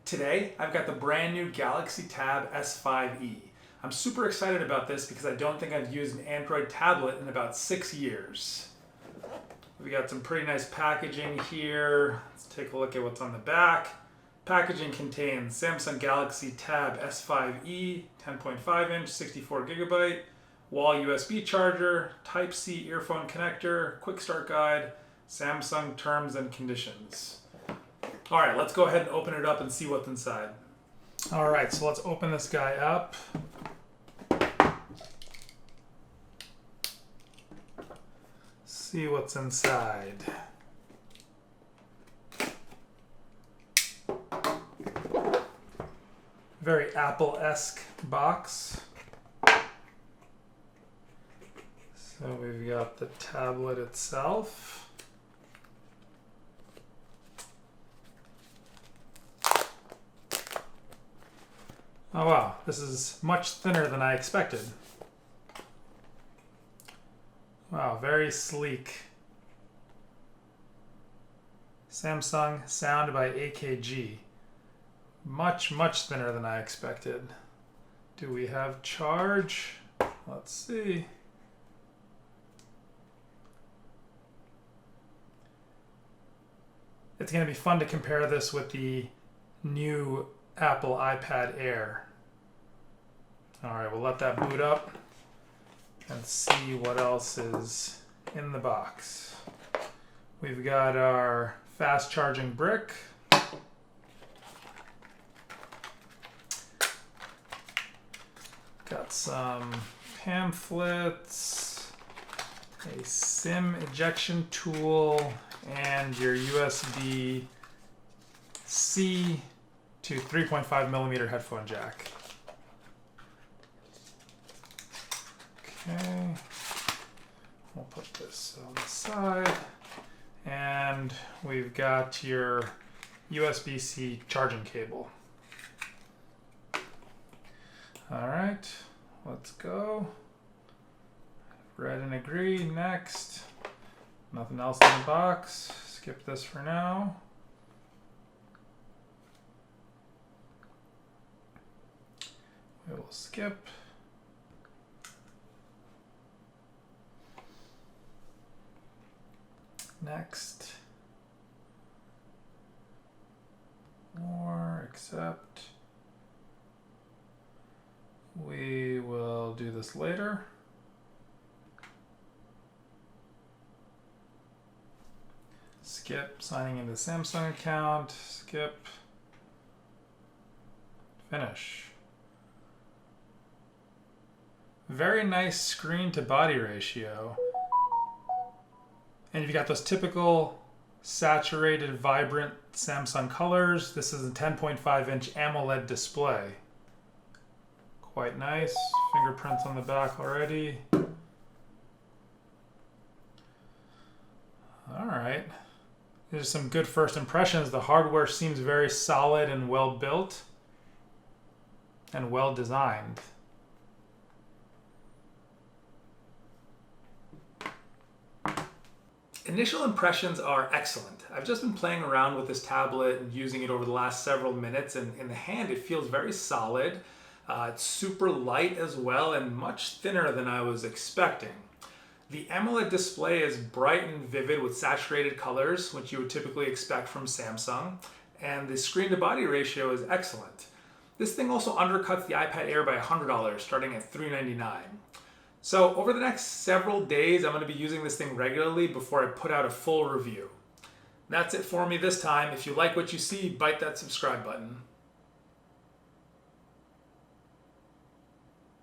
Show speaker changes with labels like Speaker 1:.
Speaker 1: Today, I've got the brand new Galaxy Tab S5e. I'm super excited about this because I don't think I've used an Android tablet in about 6 years. We got some pretty nice packaging here. Let's take a look at what's on the back. Packaging contains Samsung Galaxy Tab S5e, 10.5 inch, 64 gigabyte, wall USB charger, Type-C earphone connector, quick start guide, Samsung terms and conditions. All right, let's go ahead and open it up and see what's inside. All right, so let's open this guy up. See what's inside. Very Apple-esque box. So we've got the tablet itself. Oh wow, this is much thinner than I expected. Wow, very sleek. Samsung Sound by AKG. Much thinner than I expected. Do we have charge? Let's see. It's going to be fun to compare this with the new Apple iPad Air. All right, we'll let that boot up and see what else is in the box. We've got our fast charging brick. Got some pamphlets, a SIM ejection tool, and your USB-C to 3.5 millimeter headphone jack. Okay, we'll put this on the side. And we've got your USB-C charging cable. All right, let's go. Read and agree, next. Nothing else in the box. Skip this for now. We will skip. Next. More, accept. We will do this later. Skip, signing into the Samsung account, skip, finish. Very nice screen to body ratio. And you've got those typical saturated, vibrant Samsung colors. This is a 10.5 inch AMOLED display. Quite nice. Fingerprints on the back already. All right. These are some good first impressions. The hardware seems very solid and well built and well designed. Initial impressions are excellent. I've just been playing around with this tablet and using it over the last several minutes, and in the hand it feels very solid. It's super light as well and much thinner than I was expecting. The AMOLED display is bright and vivid with saturated colors, which you would typically expect from Samsung, and the screen to body ratio is excellent. This thing also undercuts the iPad Air by $100, starting at $399. So over the next several days, I'm going to be using this thing regularly before I put out a full review. That's it for me this time. If you like what you see, bite that subscribe button.